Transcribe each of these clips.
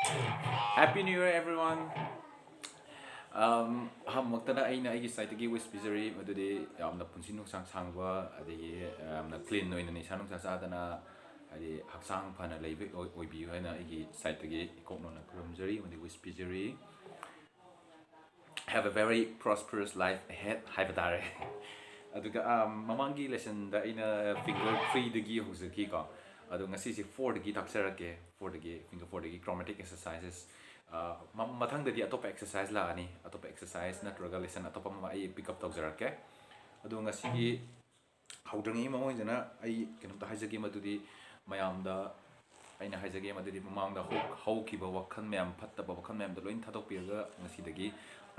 Happy New Year, everyone. ꯑꯍꯥꯟꯕꯃꯛꯇꯗ ꯑꯩꯅ ꯑꯩꯒꯤ ꯁꯥꯏꯠꯇꯒꯤ ꯋꯤꯁ ꯄꯤꯖꯔꯤ ꯃꯗꯨꯗꯤ ꯌꯥꯝꯅ ꯄꯨꯟꯁꯤ ꯅꯨꯡꯁꯥꯡ ꯁꯥꯡꯕ ꯑꯗꯒꯤ ꯌꯥꯝꯅ ꯀ꯭ꯂꯤꯟ ꯑꯣꯏꯅ ꯅꯤꯁꯥ ꯅꯨꯡꯁꯥ ꯆꯥꯗꯅ ꯍꯥꯏꯗꯤ ꯍꯛꯆꯥꯡ ꯐꯅ ꯂꯩꯕ ꯑꯣꯏꯕꯤꯌꯨ ꯍꯥꯏꯅ ꯑꯩꯒꯤ ꯁꯥꯏꯠꯇꯒꯤ ꯏꯀꯣꯛꯅꯅ ꯈꯨꯔꯨꯝꯖꯔꯤ ꯑꯃꯗꯤ ꯋꯤꯁ ꯄꯤꯖꯔꯤ. Have a very prosperous life ahead ꯍꯥꯏꯕ ꯇꯥꯔꯦ. ꯑꯗꯨꯒ ꯃꯃꯥꯡꯒꯤ ꯂꯦꯁꯟꯗ ꯑꯩꯅ ꯐꯤꯡꯒꯔ 3ꯗꯒꯤ ꯍꯧꯖꯈꯤꯀꯣ. ꯑꯗꯣ ꯉꯁꯤꯁꯦ 4ꯗꯒꯤ ꯇꯥꯛꯆꯔꯛꯀꯦ. 4ꯗꯒꯤ ꯐꯤꯡꯒꯔ 4ꯗꯒꯤ chromatic exercises. ꯃꯊꯪꯗꯗꯤ ꯑꯇꯣꯞꯄ ꯑꯦꯛꯁꯔꯁꯥꯏꯖ ꯂꯥꯛꯑꯅꯤ. ꯑꯇꯣꯞꯄ ꯑꯦꯛꯁꯔꯁꯥꯏꯖ ꯅꯠꯇ꯭ꯔꯒ ꯂꯦꯁꯟ ꯑꯇꯣꯞꯄ ꯑꯃ ꯑꯩ ꯄꯤꯛ ꯑꯞ ꯇꯧꯖꯔꯛꯀꯦ. ꯑꯗꯣ ꯉꯁꯤꯒꯤ ꯍꯧꯗ꯭ꯔꯤꯉꯩ ꯃꯃꯥꯡꯗꯅ ꯑꯩ ꯀꯩꯅꯣꯝꯇ ꯍꯥꯏꯖꯒꯦ ꯃꯗꯨꯗꯤ ꯃꯌꯥꯝꯗ ꯑꯩꯅ ꯍꯥꯏꯖꯒꯦ ꯃꯗꯨꯗꯤ ꯃꯃꯥꯡꯗ ꯍꯧꯈꯤꯕ ꯋꯥꯈꯜ ꯃꯌꯥꯝ ꯐꯠꯇꯕ ꯋꯥꯈꯜ ꯃꯌꯥꯝꯗꯣ ꯂꯣꯏꯅ ꯊꯥꯗꯣꯛꯄꯤꯔꯒ ꯉꯁꯤꯗꯒꯤ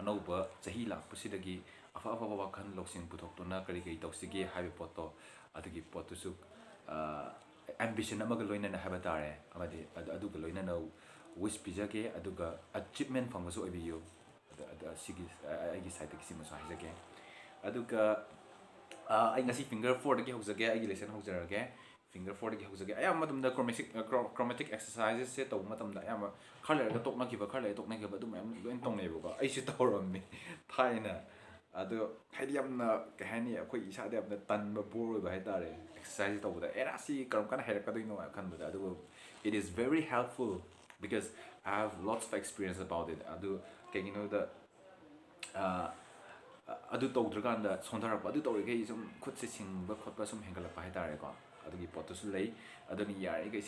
ꯑꯅꯧꯕ ꯆꯍꯤ ꯂꯥꯛꯄꯁꯤꯗꯒꯤ ꯑꯐ ꯑꯐꯕ ꯋꯥꯈꯜ ꯂꯧꯁꯤꯡ ꯄꯨꯊꯣꯛꯇꯨꯅ ꯀꯔꯤ ꯀꯔꯤ ꯇꯧꯁꯤꯒꯦ ꯍꯥꯏꯕ ꯄꯣꯠꯇꯣ ꯑꯗꯨꯒꯤ ꯄꯣꯠꯇꯨꯁꯨ ꯑꯦꯝꯕꯤꯁꯟ ꯑꯃꯒ ꯂꯣꯏꯅꯅ ꯍꯥꯏꯕ ꯇꯥꯔꯦ. ꯑꯃꯗꯤ ꯑꯗꯨꯒ ꯂꯣꯏꯅꯅ ꯋꯤꯁ ꯄꯤꯖꯒꯦ ꯑꯗꯨꯒ ꯑꯆꯤꯞꯃꯦꯟ ꯐꯪꯕꯁꯨ ꯑꯣꯏꯕꯤꯌꯨ. ꯁꯤꯒꯤ ꯑꯩꯒꯤ ꯁꯥꯏꯠꯇꯒꯤ ꯁꯤꯃꯁꯨ ꯍꯥꯏꯖꯒꯦ. ꯑꯗꯨꯒ ꯑꯩ ꯉꯁꯤ ꯐꯤꯡꯒꯔ 4ꯗꯒꯤ ꯍꯧꯖꯒꯦ. ꯑꯩꯒꯤ ꯂꯦꯁꯟ ꯍꯧꯖꯔꯒꯦ. ꯐꯤꯡꯒꯔ 4ꯗꯒꯤ ꯍꯧꯖꯒꯦ. ꯑꯌꯥꯝꯕ ꯃꯇꯝꯗ ꯀ꯭ꯔꯣꯃꯦꯇꯤꯛ ꯑꯦꯛꯁꯔꯁꯥꯏꯖꯦꯁꯁꯦ ꯇꯧꯕ ꯃꯇꯝꯗ ꯑꯌꯥꯝꯕ ꯈꯔ ꯂꯩꯔꯒ ꯇꯣꯛꯅꯈꯤꯕ ꯈꯔ ꯂꯩꯔꯒ ꯇꯣꯛꯅꯈꯤꯕ ꯑꯗꯨ ꯃꯌꯥꯝ ꯂꯣꯏꯅ ꯇꯧꯅꯩꯌꯦꯕꯀꯣ. ꯑꯩꯁꯨ ꯇꯧꯔꯝꯃꯤ ꯊꯥꯏꯅ. ꯑꯗꯣ ꯍꯥꯏꯗꯤ ꯌꯥꯝꯅ ꯀꯩ ꯍꯥꯏꯅꯤ ꯑꯩꯈꯣꯏ ꯏꯁꯥꯗ ꯌꯥꯝꯅ ꯇꯟꯕ ꯕꯣꯔ ꯑꯣꯏꯕ ꯍꯥꯏꯇꯥꯔꯦ. ꯑꯦꯛꯁꯔꯁꯥꯏꯖ ꯇꯧꯕꯗ ꯑꯦꯔꯥ ꯁꯤ ꯀꯔꯝ ꯀꯥꯟꯗ ꯍꯩꯔꯛꯀꯗꯣꯏꯅꯣ ꯈꯟꯕꯗ. ꯑꯗꯨꯕꯨ it is very helpful because I have lots of experience about it. ꯑꯗꯨ ꯀꯩꯒꯤꯅꯣꯗ ꯑꯗꯨ ꯇꯧꯗ꯭ꯔꯀꯥꯟꯗ ꯁꯣꯟꯊꯔꯛꯄ ꯑꯗꯨ ꯇꯧꯔꯤꯈꯩ ꯁꯨꯝ ꯈꯨꯠꯁꯦ ꯁꯤꯡꯕ ꯈꯣꯠꯄ ꯁꯨꯝ ꯍꯦꯟꯒꯠꯂꯛꯄ ꯍꯥꯏꯇꯥꯔꯦꯀꯣ. ꯑꯗꯨꯒꯤ ꯄꯣꯠꯇꯨꯁꯨ ꯂꯩ. ꯑꯗꯨꯅ ꯌꯥꯔꯤꯈꯩ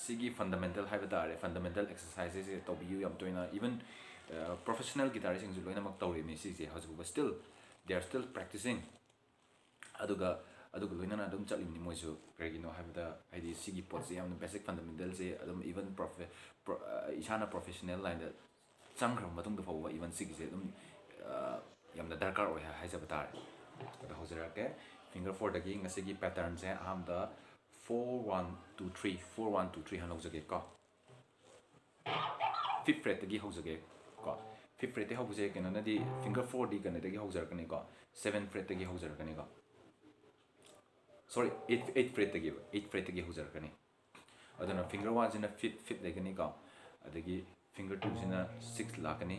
ꯁꯤꯒꯤ ꯐꯟꯗꯥꯃꯦꯟꯇꯦꯜ ꯍꯥꯏꯕ ꯇꯥꯔꯦ. ꯐꯟꯗꯥꯃꯦꯟꯇꯦꯜ ꯑꯦꯛꯁꯔꯁꯥꯏꯖꯦꯁꯦ ꯇꯧꯕꯤꯌꯨ ꯌꯥꯝ ꯇꯣꯏꯅ. ꯏꯚꯟ ꯄ꯭ꯔꯣꯐꯦꯁꯅꯦꯜ ꯒꯤꯇꯥꯔꯤꯁꯁꯤꯡꯁꯨ ꯂꯣꯏꯅꯃꯛ ꯇꯧꯔꯤꯕꯅꯤ ꯁꯤꯁꯦ ꯍꯧꯖꯤꯛꯐꯥꯎꯕ ꯁ꯭ꯇꯤꯜ ꯗꯦ ꯑꯥꯔ ꯁ꯭ꯇꯤꯜ ꯄ꯭ꯔꯦꯛꯇꯤꯁꯤꯡ. ꯑꯗꯨꯒ ꯂꯣꯏꯅꯅ ꯑꯗꯨꯝ ꯆꯠꯂꯤꯕꯅꯤ ꯃꯣꯏꯁꯨ. ꯀꯩꯒꯤꯅꯣ ꯍꯥꯏꯕꯗ ꯍꯥꯏꯗꯤ ꯁꯤꯒꯤ ꯄꯣꯠꯁꯦ ꯌꯥꯝꯅ ꯕꯦꯁꯤꯛ ꯐꯟꯗꯥꯃꯦꯟꯇꯦꯜꯁꯦ ꯑꯗꯨꯝ ꯏꯚꯟ ꯏꯁꯥꯅ ꯄ꯭ꯔꯣꯐꯦꯁꯅꯦꯜ ꯂꯥꯏꯟꯗ ꯆꯪꯈ꯭ꯔꯕ ꯃꯇꯨꯡꯗ ꯐꯥꯎꯕ ꯏꯚꯟ ꯁꯤꯒꯤꯁꯦ ꯑꯗꯨꯝ ꯌꯥꯝꯅ ꯗꯔꯀꯥꯔ ꯑꯣꯏ ꯍꯥꯏꯖꯕ ꯇꯥꯔꯦ. ꯑꯗꯣ ꯍꯧꯖꯔꯛꯀꯦ. ꯐꯤꯡꯒꯔ 4ꯗꯒꯤ ꯉꯁꯤꯒꯤ ꯄꯦꯇꯔꯟꯁꯦ ꯑꯍꯥꯟꯕꯗ 4 1 2 3 4 1 2 3 ꯍꯥꯟꯅ ꯍꯧꯖꯒꯦ ꯀꯣ. 5th ꯐ꯭ꯔꯦꯠꯇꯒꯤ ꯍꯧꯖꯒꯦ ꯀꯣ. 5th ꯐ꯭ꯔꯦꯠꯇꯒꯤ ꯍꯧꯕꯁꯦ ꯀꯩꯅꯣꯅꯗꯤ ꯐꯤꯡꯒꯔ 4ꯗꯤ ꯀꯩꯅꯣꯗꯒꯤ ꯍꯧꯖꯔꯛꯀꯅꯤꯀꯣ. 7th ꯐ꯭ꯔꯦꯠꯇꯒꯤ ꯍꯧꯖꯔꯛꯀꯅꯤꯀꯣ. ꯁꯣꯔꯤ 8th ꯐ꯭ꯔꯦꯠꯇꯒꯤ 8th ꯐ꯭ꯔꯦꯠꯇꯒꯤ ꯍꯧꯖꯔꯛꯀꯅꯤ. ꯑꯗꯨꯅ ꯐꯤꯡꯒꯔ 1ꯁꯤꯅ 5th ꯂꯩꯒꯅꯤꯀꯣ. ꯑꯗꯒꯤ ꯐꯤꯡꯒꯔ 2ꯁꯤꯅ 6 ꯂꯥꯛꯀꯅꯤ.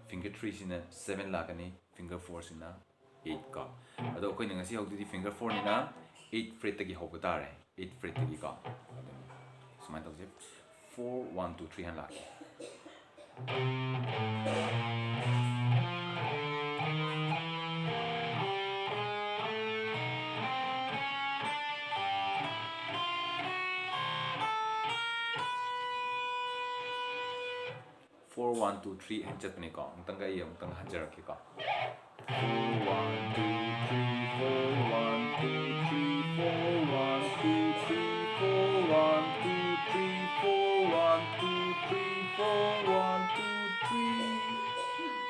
ꯐꯤꯡꯒꯔ 3ꯁꯤꯅ 7 ꯂꯥꯛꯀꯅꯤ. ꯐꯤꯡꯒꯔ 4ꯁꯤꯅ 8 ꯀꯣ. ꯑꯗꯣ ꯑꯩꯈꯣꯏꯅ ꯉꯁꯤ ꯍꯧꯗꯣꯏꯗꯤ ꯐꯤꯡꯒꯔ 4ꯅꯤꯅ 8th ꯐ꯭ꯔꯦꯠꯇꯒꯤ ꯍꯧꯕ ꯇꯥꯔꯦ. 8th ꯐ꯭ꯔꯦꯠꯇꯒꯤ ꯀꯣ. ꯑꯗꯨꯝ ꯁꯨꯃꯥꯏꯅ ꯇꯧꯁꯦ. 4 1 2 3 ꯍꯥꯟꯅ ꯂꯥꯛꯀꯦ. 4 1 2 3 ꯍꯦꯛ ꯆꯠꯄꯅꯤꯀꯣ. ꯑꯃꯨꯛꯇꯪꯒ ꯑꯩ ꯑꯃꯨꯛꯇꯪ ꯍꯟꯖꯔꯛꯀꯦꯀꯣ. 4 1 2 3 4 1 2 3 4 1 2 3 4 1 2 3 4 1 2 3 4 1 2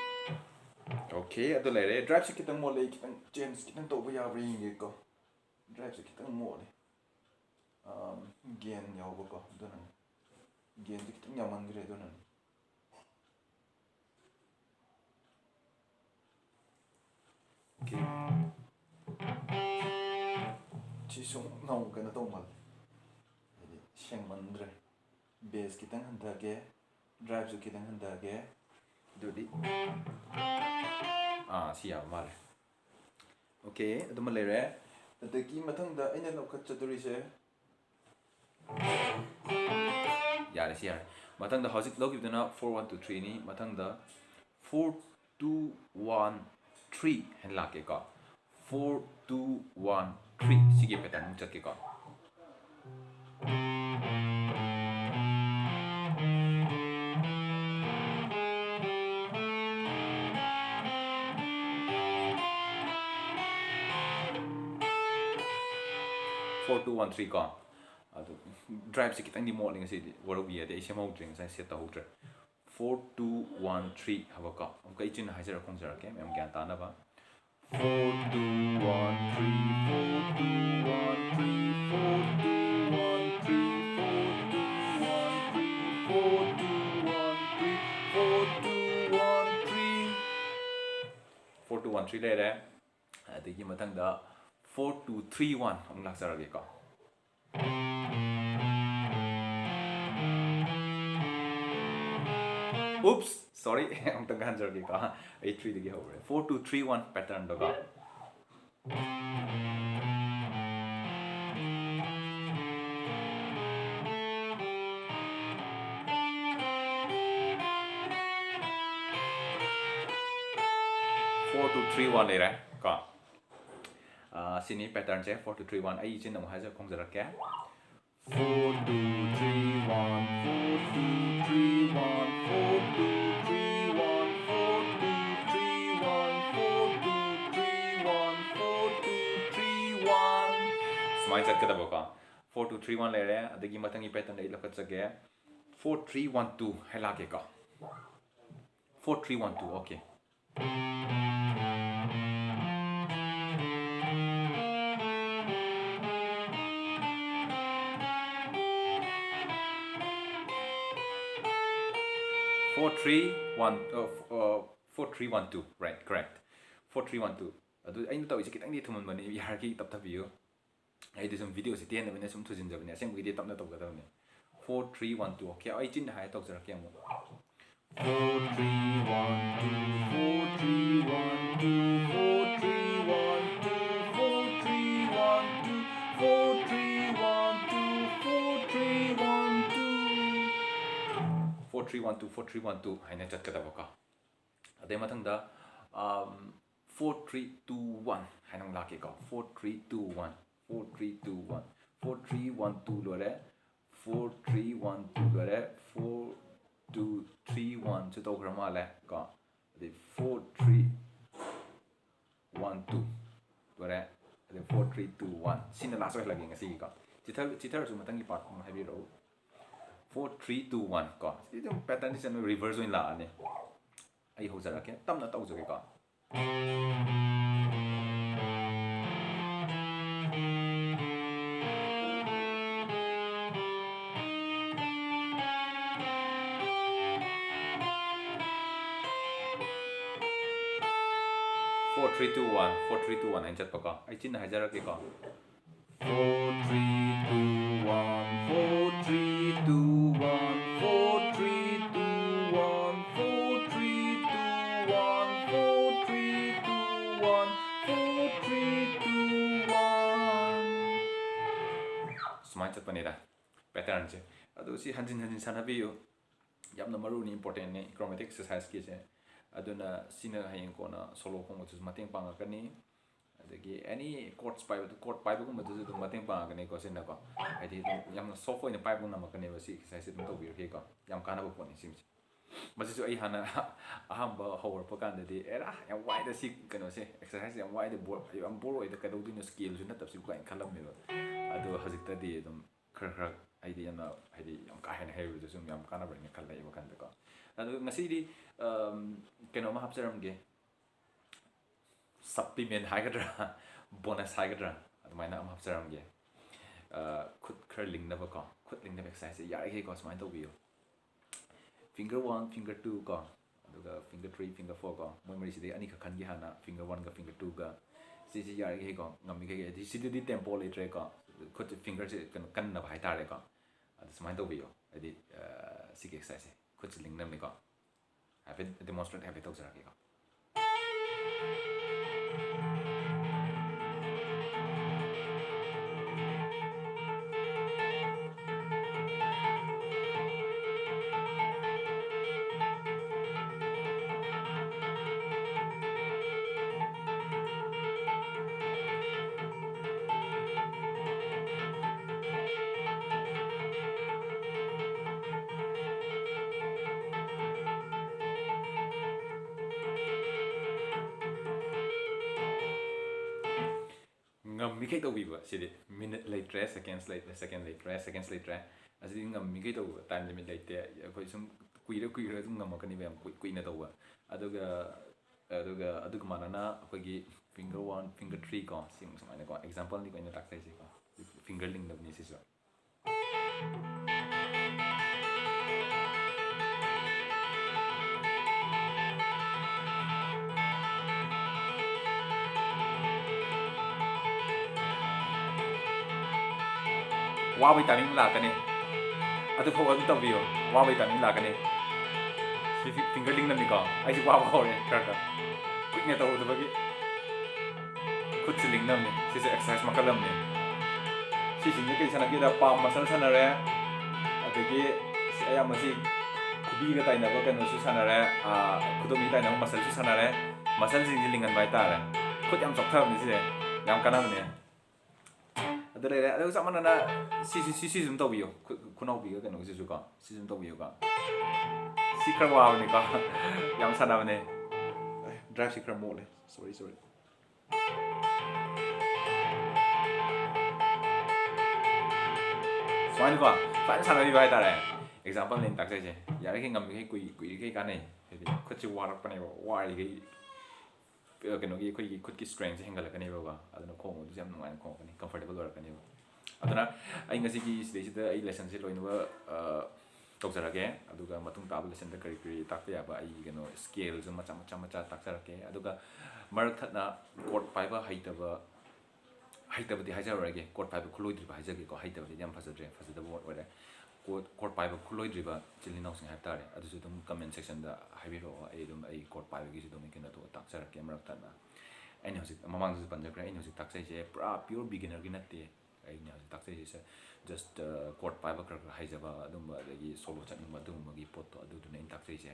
3. ꯑꯣꯀꯦ. ꯑꯗꯨ ꯂꯩꯔꯦ. ꯗ꯭ꯔꯥꯏꯚꯁꯦ ꯈꯤꯇꯪ ꯃꯣꯠꯂꯦ. ꯈꯤꯇꯪ ꯆꯦꯟꯖ ꯈꯤꯇꯪ ꯇꯧꯕ ꯌꯥꯕ꯭ꯔꯥ ꯌꯦꯡꯒꯦꯀꯣ. ꯗ꯭ꯔꯥꯏꯚꯁꯦ ꯈꯤꯇꯪ ꯃꯣꯠꯂꯦ. ꯒꯦꯟ ꯌꯥꯎꯕꯀꯣ. ꯑꯗꯨꯅꯅꯤ. ꯒꯦꯟꯁꯦ ꯈꯤꯇꯪ ꯌꯥꯝꯃꯟꯈ꯭ꯔꯦ ꯑꯗꯨꯅꯅꯤ. ꯑꯣꯀꯦ. ꯁꯤꯁꯨ ꯅꯧ ꯀꯩꯅꯣ ꯇꯧ ꯃꯥꯜꯂꯦ. ꯍꯥꯏꯗꯤ ꯁꯦꯡꯃꯟꯗ꯭ꯔꯦ. ꯕꯦꯁ ꯈꯤꯇꯪ ꯍꯟꯊꯒꯦ. ꯗ꯭ꯔꯥꯏꯚꯁꯨ ꯈꯤꯇꯪ ꯍꯟꯊꯒꯦ. ꯑꯗꯨꯗꯤ ꯁꯤ ꯌꯥꯕ ꯃꯥꯜꯂꯦ. ꯑꯣꯀꯦ. ꯑꯗꯨꯃ ꯂꯩꯔꯦ. ꯑꯗꯒꯤ ꯃꯊꯪꯗ ꯑꯩꯅ ꯂꯧꯈꯠꯆꯗꯣꯔꯤꯁꯦ ꯌꯥꯔꯦ. ꯁꯤ ꯌꯥꯔꯦ. ꯃꯊꯪꯗ ꯍꯧꯖꯤꯛ ꯂꯧꯈꯤꯕꯗꯨꯅ 4 1 2 3ꯅꯤ. ꯃꯊꯪꯗ 4 2 1 3 ꯍꯥꯏꯅ ꯂꯥꯛꯀꯦꯀꯣ. 4 2 1 3 ꯁꯤꯒꯤ ꯄꯦꯇꯔꯟ ꯑꯃ ꯆꯠꯀꯦꯀꯣ. 4 2 1 3 ꯀꯣ. ꯑꯗꯨ ꯗ꯭ꯔꯥꯏꯚꯁꯦ ꯈꯤꯇꯪꯗꯤ ꯃꯣꯠꯂꯤ ꯉꯁꯤꯗꯤ. ꯋꯥꯔꯧꯕꯤ ꯌꯥꯗꯦ. ꯑꯩ ꯁꯦꯝꯍꯧꯗ꯭ꯔꯦ ꯉꯁꯥꯏ ꯁꯦꯠ ꯇꯧꯍꯧꯗ꯭ꯔꯦ. 4 2 1 3 ꯍꯥꯏꯕꯀꯣ. ꯑꯃꯨꯛꯀ ꯑꯩ ꯆꯤꯟꯅ ꯍꯥꯏꯖꯔꯛ ꯈꯣꯡꯖꯔꯛꯀꯦ ꯃꯌꯥꯝ ꯒ꯭ꯌꯥꯟ ꯇꯥꯅꯕ. 4 2 1 3 4 2 1 3 4 2 1 3 4 2 1 3 4 2 1 3 4 2 1 3 4 2 1 3 ꯂꯩꯔꯦ. ꯑꯗꯒꯤ ꯃꯊꯪꯗ 4 2 3 1 ꯑꯃꯨꯛ ꯂꯥꯛꯆꯔꯒꯦꯀꯣ. 4 oops sorry amtang ganjargi ka ai 3 dagi hore 4 2 3 1 pattern daga 4 2 3 1 เลยนะก็สิ่งนี้ pattern ใช่ 4 2 3 1ไอ้ชิ้นหนึ่งให้จะคงจะรักแก 4 2 3 1 4 2 3 1 4 2 3 1 4 2 3 1 4 2 3 1 4 2 3 1 스마일 ꯆꯠꯀꯗꯕ ꯀꯣ 4 2 3 1 ꯂꯩꯔꯦ ꯑꯗꯒꯤ ꯃꯊꯪꯒꯤ pattern ꯑꯩ ꯂꯧꯈꯠꯆꯒꯦ 4 3 1 2 ꯍꯥꯏ ꯂꯥꯛꯀꯦ ꯀꯣ 4 3 1 2 okay 4 3 1 4 3 1 2 right correct 4 3 1 2 ꯑꯗꯨ ꯑꯩꯅ ꯇꯧꯔꯤꯁꯦ ꯈꯤꯇꯪꯗꯤ ꯊꯨꯃꯟꯕꯅꯤ ꯌꯥꯔꯒꯤ ꯇꯞꯊꯕꯤꯌꯨ ꯑꯩꯗꯤ ꯁꯨꯝ ꯚꯤꯗꯤꯑꯣꯁꯤ ꯇꯦꯟꯅꯕꯅꯤꯅ ꯁꯨꯝ ꯊꯨꯖꯤꯟꯖꯕꯅꯤ ꯑꯁꯦꯡꯕꯒꯤꯗꯤ ꯇꯞꯅ ꯇꯧꯒꯗꯕꯅꯤ 4 3 1 2 okay ꯑꯩ ꯆꯤꯟꯅ ꯍꯥꯏ ꯇꯧꯖꯔꯛꯀꯦ ꯑꯃꯨꯛ 4 3 1 2 4 3 1 2 4 3 1 2 4 3 1 2 4 3 1 2 4 3 1 2 4 3 1 2 4 3 1 2 하이나 ꯆꯠꯀꯗꯕꯀꯣ ꯑꯗꯩ ꯃꯊꯪꯗ 4 3 2 1 하이나 ꯂꯥꯛꯀꯦꯀꯣ 4 3 2 1 4 3 2 1 4 3 1 2 ꯂꯣꯏꯔꯦ 4 3 1 2 ꯂꯣꯏꯔꯦ 4 2 3 1 ꯁꯨ ꯇꯧꯈ꯭ꯔ ꯃꯥꯜꯂꯦ ꯀꯣ ꯑꯗꯩ 4 3 1 2 ꯂꯣꯏꯔꯦ ꯑꯗꯩ 4 3 2 1 ꯁꯤꯅ ꯂꯥꯁ ꯑꯣꯏꯍꯜꯂꯒꯦ ꯉꯁꯤꯒꯤꯀꯣ ꯆꯤꯊꯔꯁꯨ ꯃꯊꯪꯒꯤ ꯄꯥꯔꯠ ꯑꯃ ꯍꯥꯏꯕꯤꯔꯛꯎ 4 3 2 1 ꯀꯣ ꯁꯤ ꯑꯗꯨꯝ ꯄꯦꯇꯔꯟꯁꯤ ꯆꯠꯅ ꯔꯤꯚꯔꯁ ꯑꯣꯏꯅ ꯂꯥꯛꯑꯅꯤ ꯑꯩ ꯍꯧꯖꯔꯛꯀꯦ ꯇꯞꯅ ꯇꯧꯖꯒꯦꯀꯣ 4 3 2 1 4 3 2 1 ꯍꯥꯏꯅ ꯆꯠꯄꯀꯣ ꯑꯩ ꯆꯤꯟꯅ ꯍꯥꯏꯖꯔꯛꯀꯦꯀꯣ 4 3 2 1 4 3 2 1 4 3 2 1 4 3 2 1 4 3 2 1 4 3 2 1 ꯁꯨꯃꯥꯏꯅ ꯆꯠꯄꯅꯤꯗ ꯄꯦꯇꯔꯟꯁꯦ ꯑꯗꯨ ꯁꯤ ꯍꯟꯖꯤꯟ ꯍꯟꯖꯤꯟ ꯁꯥꯟꯅꯕꯤꯌꯨ ꯌꯥꯝꯅ ꯃꯔꯨꯅꯤ ꯏꯝꯄꯣꯔꯇꯦꯟꯅꯤ ꯀ꯭ꯔꯣꯃꯦꯇꯤꯛ ꯑꯦꯛꯁꯔꯁꯥꯏꯖꯀꯤꯁꯦ ꯑꯗꯨꯅ ꯁꯤꯅ ꯍꯌꯦꯡ ꯀꯣꯟꯅ ꯁꯣꯂꯣ ꯈꯣꯡꯕꯗꯁꯨ ꯃꯇꯦꯡ ꯄꯥꯡꯉꯛꯀꯅꯤ ꯑꯗꯒꯤ ꯑꯦꯅꯤ ꯀꯣꯔꯠꯁ ꯄꯥꯏꯕꯗ ꯀꯣꯔꯠ ꯄꯥꯏꯕꯒꯨꯝꯕꯗꯁꯨ ꯑꯗꯨꯝ ꯃꯇꯦꯡ ꯄꯥꯡꯉꯛꯀꯅꯤꯀꯣ ꯁꯤꯅꯀꯣ ꯍꯥꯏꯗꯤ ꯑꯗꯨꯝ ꯌꯥꯝꯅ ꯁꯣꯐ ꯑꯣꯏꯅ ꯄꯥꯏꯕ ꯉꯝꯃꯛꯀꯅꯦꯕ ꯁꯤ ꯑꯦꯛꯁꯔꯁꯥꯏꯖꯁꯦ ꯑꯗꯨꯝ ꯇꯧꯕꯤꯔꯛꯀꯦꯀꯣ ꯌꯥꯝ ꯀꯥꯟꯅꯕ ꯄꯣꯠꯅꯤ ꯁꯤꯁꯦ ꯃꯁꯤꯁꯨ ꯑꯩ ꯍꯥꯟꯅ ꯑꯍꯥꯟꯕ ꯍꯧꯔꯛꯄ ꯀꯥꯟꯗꯗꯤ ꯑꯦꯔꯥ ꯌꯥꯝ ꯋꯥꯏꯗ ꯁꯤ ꯀꯩꯅꯣꯁꯦ ꯑꯦꯛꯁꯔꯁꯥꯏꯖ ꯌꯥꯝ ꯋꯥꯏꯗ ꯌꯥꯝ ꯕꯣꯔ ꯑꯣꯏꯗ ꯀꯩꯗꯧꯗꯣꯏꯅꯣ ꯁ꯭ꯀꯦꯜꯁꯨ ꯅꯠꯇꯕꯁꯤꯕꯨ ꯀꯥꯏꯅ ꯈꯜꯂꯝꯃꯦꯕ ꯑꯗꯣ ꯍꯧꯖꯤꯛꯇꯗꯤ ꯑꯗꯨꯝ ꯈꯔ ꯑꯩꯗꯤ ꯌꯥꯝꯅ ꯍꯥꯏꯗꯤ ꯌꯥꯝ ꯀꯥ ꯍꯦꯟꯅ ꯍꯩꯔꯨꯕꯗꯁꯨ ꯌꯥꯝ ꯀꯥꯟꯅꯕ꯭ꯔꯅ ꯈꯜꯂꯦ ꯑꯩ ꯋꯥꯈꯜꯗꯀꯣ ꯑꯗꯣ ꯉꯁꯤꯗꯤ ꯀꯩꯅꯣꯝꯃ ꯍꯥꯞꯆꯔꯝꯒꯦ ꯁꯞꯄ꯭ꯂꯤꯃꯦꯟ ꯍꯥꯏꯒꯗ꯭ꯔꯥ ꯕꯣꯅꯁ ꯍꯥꯏꯒꯗ꯭ꯔꯥ ꯑꯗꯨꯃꯥꯏꯅ ꯑꯃ ꯍꯥꯞꯆꯔꯝꯒꯦ ꯈꯨꯠ ꯈꯔ ꯂꯤꯡꯅꯕꯀꯣ ꯈꯨꯠ ꯂꯤꯡꯅꯕ ꯑꯦꯛꯁꯔꯁꯥꯏꯖꯁꯦ ꯌꯥꯔꯤꯈꯩꯀꯣ ꯁꯨꯃꯥꯏꯅ ꯇꯧꯕꯤꯌꯨ ꯐꯤꯡꯒꯔ 1 ꯐꯤꯡꯒꯔ 2 ꯀꯣ ꯑꯗꯨꯒ ꯐꯤꯡꯒꯔ 3 ꯐꯤꯡꯒꯔ 4 ꯀꯣ ꯃꯣꯏ ꯃꯔꯤꯁꯤꯗꯒꯤ ꯑꯅꯤꯈꯛ ꯈꯟꯒꯦ ꯍꯥꯟꯅ ꯐꯤꯡꯒꯔ 1ꯒ ꯐꯤꯡꯒꯔ 2ꯒ ꯁꯤꯁꯤ ꯌꯥꯔꯤꯈꯩꯀꯣ ꯉꯝꯃꯤꯈꯩ ꯍꯥꯏꯗꯤ ꯁꯤꯗꯗꯤ ꯇꯦꯝꯄꯣ ꯂꯩꯇ꯭ꯔꯦꯀꯣ ꯈꯨꯠ ꯐꯤꯡꯒꯔꯁꯦ ꯀꯩꯅꯣ ꯀꯟꯅꯕ ꯍꯥꯏꯇꯥꯔꯦꯀꯣ ꯑꯗꯨ ꯁꯨꯃꯥꯏꯅ ꯇꯧꯕꯤꯌꯨ ꯍꯥꯏꯗꯤ ꯁꯤꯒꯤ ꯑꯦꯛꯁꯔꯁꯥꯏꯖꯁꯦ ꯈꯨꯠꯁꯦ ꯂꯤꯡꯅꯕꯅꯤꯀꯣ ꯍꯥꯏꯐꯦꯠ ꯗꯦꯃꯣꯟꯁꯇ꯭ꯔꯦꯠ ꯍꯥꯏꯐꯦꯠ ꯇꯧꯖꯔꯛꯀꯦꯀꯣ ꯉꯝꯃꯤꯈꯩ ꯇꯧꯕꯤꯕ ꯁꯤꯗꯤ ꯃꯤꯅꯤꯠ ꯂꯩꯇ꯭ꯔꯦ ꯁꯦꯀꯦꯟꯁ ꯂꯩꯇ꯭ꯔꯦ ꯁꯦꯀꯦꯟꯁ ꯂꯩꯇ꯭ꯔꯦ ꯑꯁꯤꯗꯤ ꯉꯝꯃꯤꯈꯩ ꯇꯧꯕ ꯇꯥꯏꯝ ꯂꯤꯃꯤꯠ ꯂꯩꯇꯦ ꯑꯩꯈꯣꯏ ꯁꯨꯝ ꯀꯨꯏꯔ ꯑꯗꯨꯝ ꯉꯝꯃꯛꯀꯅꯤꯕ ꯌꯥꯝ ꯀꯨꯏꯅ ꯇꯧꯕ ꯑꯗꯨꯒ ꯃꯥꯟꯅꯅ ꯑꯩꯈꯣꯏꯒꯤ ꯐꯤꯡꯒꯔ 1 ꯐꯤꯡꯒꯔ 3 ꯀꯣ ꯁꯨꯃꯥꯏꯅꯀꯣ ꯑꯦꯛꯖꯥꯝꯄꯜꯅꯤ ꯑꯩꯅ ꯇꯥꯛꯆꯔꯤꯁꯤꯀꯣ ꯐꯤꯡꯒꯔ ꯂꯤꯡꯅꯕꯅꯤ ꯁꯤꯁꯨ 와바이 타이밍 라가네. 아주 포가 또 비요. 와바이 타이밍 라가네. ꯐꯤꯡꯒꯔ ꯂꯤꯡꯅꯕꯅꯤꯀꯣ ꯑꯩꯁꯨ ꯋꯥꯕ ꯍꯧꯔꯦ ꯈꯔ ꯈꯔ ꯀꯨꯏꯅ ꯇꯧꯔꯨꯗꯕꯒꯤ ꯈꯨꯠꯁꯤ ꯂꯤꯡꯅꯕꯅꯤ ꯁꯤꯁꯨ ꯑꯦꯛꯁꯔꯁꯥꯏꯁ ꯃꯈꯜ ꯑꯃꯅꯤ ꯁꯤꯁꯤꯡꯁꯦ ꯀꯩ ꯁꯥꯟꯅꯒꯦꯗ ꯄꯥꯝ ꯃꯁꯜ ꯁꯥꯟꯅꯔꯦ ꯑꯗꯒꯤ ꯑꯌꯥꯝꯕ ꯁꯤ ꯈꯨꯕꯤꯒ ꯇꯥꯏꯅꯕ ꯀꯩꯅꯣꯁꯨ ꯁꯥꯟꯅꯔꯦ ꯈꯨꯗꯣꯝꯕꯤ ꯇꯥꯏꯅꯕ ꯃꯁꯜꯁꯨ ꯁꯥꯟꯅꯔꯦ ꯃꯁꯜꯁꯤꯡꯁꯦ ꯂꯤꯡꯍꯟꯕ ꯍꯥꯏꯇꯥꯔꯦ ꯈꯨꯠ ꯌꯥꯝ ꯆꯣꯛꯊꯕꯅꯤ ꯁꯤꯁꯦ ꯌꯥꯝ ꯀꯥꯟꯅꯕꯅꯦ ꯑꯗꯨ ꯂꯩꯔꯦ ꯑꯗꯨꯒ ꯆꯞ ꯃꯥꯟꯅꯅ ꯁꯤꯁꯨ ꯑꯗꯨꯝ ꯇꯧꯕꯤꯌꯨ ꯈꯨꯅꯥꯎꯕꯤꯒ ꯀꯩꯅꯣꯒꯤꯁꯤꯁꯨ ꯀꯣ ꯁꯤꯁꯨ ꯑꯗꯨꯝ ꯇꯧꯕꯤꯌꯨꯀꯣ ꯁꯤ ꯈꯔ ꯋꯥꯕꯅꯤꯀꯣ ꯌꯥꯝ ꯁꯥꯟꯅꯕꯅꯦ ꯗ꯭ꯔꯥꯏꯚꯁꯤ ꯈꯔ ꯃꯣꯠꯂꯦ ꯁꯣꯔꯤ ꯁꯨꯃꯥꯏꯅꯀꯣ ꯐꯖꯅ ꯁꯥꯟꯅꯕꯤꯕ ꯍꯥꯏꯇꯥꯔꯦ ꯑꯦꯛꯖꯥꯝꯄꯜꯅꯦ ꯇꯥꯛꯆꯩꯁꯦ ꯌꯥꯔꯤꯈꯩ ꯉꯝꯃꯤꯈꯩ ꯀꯨꯏꯔꯤꯈꯩ ꯀꯥꯟꯅꯩ ꯍꯥꯏꯗꯤ ꯈꯨꯠꯁꯤ ꯋꯥꯔꯛꯄꯅꯦꯕ ꯋꯥꯔꯤꯈꯩ ꯀꯩꯅꯣꯒꯤ ꯑꯩꯈꯣꯏꯒꯤ ꯈꯨꯠꯀꯤ ꯁ꯭ꯇꯔꯦꯡꯁꯦ ꯍꯦꯟꯒꯠꯂꯛꯀꯅꯦꯕꯀꯣ ꯑꯗꯨꯅ ꯈꯣꯡꯕꯗꯨꯁꯨ ꯌꯥꯝ ꯅꯨꯡꯉꯥꯏꯅ ꯈꯣꯡꯉꯛꯀꯅꯤ ꯀꯝꯐꯣꯔꯇꯦꯕꯜ ꯑꯣꯏꯔꯛꯀꯅꯦꯕ ꯑꯗꯨꯅ ꯑꯩ ꯉꯁꯤꯒꯤ ꯁꯤꯗꯩꯁꯤꯗ ꯑꯩ ꯂꯦꯁꯟꯁꯦ ꯂꯣꯏꯅꯕ ꯇꯧꯖꯔꯒꯦ ꯑꯗꯨꯒ ꯃꯇꯨꯡ ꯇꯥꯕ ꯂꯦꯁꯟꯗ ꯀꯔꯤ ꯇꯥꯛꯄ ꯌꯥꯕ ꯑꯩ ꯀꯩꯅꯣ ꯁ꯭ꯀꯦꯜꯁꯨ ꯃꯆꯥ ꯇꯥꯛꯆꯔꯛꯀꯦ ꯑꯗꯨꯒ ꯃꯔꯛ ꯊꯠꯅ ꯀꯣꯔꯠ ꯄꯥꯏꯕ ꯍꯩꯇꯕꯗꯤ ꯍꯥꯏꯖꯔꯔꯣꯏꯒꯦ ꯀꯣꯔꯠ ꯄꯥꯏꯕ ꯈꯨꯠꯂꯣꯏꯗ꯭ꯔꯤꯕ ꯍꯥꯏꯖꯒꯦꯀꯣ ꯍꯩꯇꯕꯗꯤ ꯌꯥꯝ ꯐꯖꯗꯕ ꯋꯥꯔꯗ ꯑꯣꯏꯔꯦ ꯀꯣꯔꯠ ꯄꯥꯏꯕ ꯈꯨꯠꯂꯣꯏꯗ꯭ꯔꯤꯕ ꯏꯆꯤꯜ ꯏꯅꯥꯎꯁꯤꯡ ꯍꯥꯏꯕ ꯇꯥꯔꯦ ꯑꯗꯨꯁꯨ ꯑꯗꯨꯝ ꯀꯃꯦꯟ ꯁꯦꯛꯁꯟꯗ ꯍꯥꯏꯕꯤꯔꯛꯑꯣ ꯑꯩ ꯀꯣꯔꯠ ꯄꯥꯏꯕꯒꯤꯁꯨ ꯑꯗꯨꯝ ꯀꯩꯅꯣ ꯇꯥꯛꯆꯔꯛꯀꯦ ꯃꯔꯛ ꯊꯠꯅ ꯑꯩꯅ ꯍꯧꯖꯤꯛ ꯃꯃꯥꯡꯗꯁꯨ ꯄꯟꯖꯈ꯭ꯔꯦ ꯑꯩꯅ ꯍꯧꯖꯤꯛ ꯇꯥꯛꯆꯩꯁꯦ ꯄꯨꯔꯥ ꯄꯤꯌꯣꯔ ꯕꯤꯒꯤꯅꯔꯒꯤ ꯅꯠꯇꯦ ꯑꯩꯅ ꯍꯧꯖꯤꯛ ꯇꯥꯛꯆꯩꯁꯦ ꯖꯁ ꯀꯣꯔꯠ ꯄꯥꯏꯕ ꯈꯔ ꯍꯩꯖꯕ ꯑꯗꯨꯝꯕ ꯑꯗꯒꯤ ꯁꯣꯂꯣ ꯆꯠꯅꯤꯡꯕ ꯑꯗꯨꯒꯨꯝꯕꯒꯤ ꯄꯣꯠꯇꯣ ꯑꯗꯨꯗꯨꯅ ꯑꯩꯅ ꯇꯥꯛꯆꯩꯁꯦ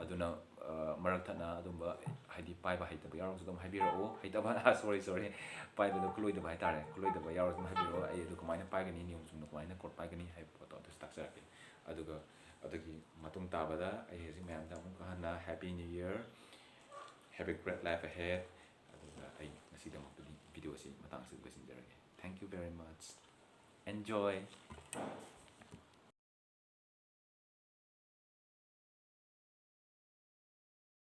ꯑꯗꯨꯅ ꯃꯔꯛ ꯊꯠꯅ ꯑꯗꯨꯝꯕ ꯍꯥꯏꯗꯤ ꯄꯥꯏꯕ ꯍꯩꯇꯕ ꯌꯥꯎꯔꯒꯁꯨ ꯑꯗꯨꯝ ꯍꯥꯏꯕꯤꯔꯛꯑꯣ ꯍꯩꯇꯕ ꯁꯣꯔꯤ ꯄꯥꯏꯕꯗ ꯈꯨꯠꯂꯣꯏꯗꯕ ꯍꯥꯏꯇꯥꯔꯦ ꯈꯨꯠꯂꯣꯏꯗꯕ ꯌꯥꯎꯔꯒꯁꯨ ꯑꯗꯨꯝ ꯍꯥꯏꯕꯤꯔꯛꯑꯣ ꯑꯩ ꯑꯗꯨ ꯀꯃꯥꯏꯅ ꯄꯥꯏꯒꯅꯤ ꯅꯤꯌꯣꯝ ꯆꯨꯝꯅ ꯀꯃꯥꯏꯅ ꯀꯣꯔꯠ ꯄꯥꯏꯒꯅꯤ ꯍꯥꯏꯕ ꯄꯣꯠꯇꯣ ꯑꯗꯨꯁꯨ ꯇꯥꯛꯆꯔꯛꯀꯦ ꯑꯗꯨꯒ ꯑꯗꯨꯒꯤ ꯃꯇꯨꯡ ꯇꯥꯕꯗ ꯑꯩ ꯍꯧꯖꯤꯛ ꯃꯌꯥꯝꯗ ꯑꯃꯨꯛꯀ ꯍꯟꯅ ꯍꯦꯄꯤ ꯅ꯭ꯌꯨ ꯏꯌꯔ ꯍꯦꯞ ꯑꯦ ꯒ꯭ꯔꯦꯠ ꯂꯥꯏꯐ ꯑꯍꯦꯗ ꯑꯗꯨꯒ ꯑꯩ ꯉꯁꯤꯗꯃꯛꯇꯗꯤ ꯚꯤꯗꯤꯑꯣ ꯑꯁꯤ ꯃꯇꯥꯡ ꯑꯁꯤꯗ ꯂꯣꯏꯁꯤꯟꯖꯔꯒꯦ ꯊꯦꯡꯛ ꯌꯨ ꯚꯦꯔꯤ ꯃꯆ ꯑꯦꯟꯖꯣꯏ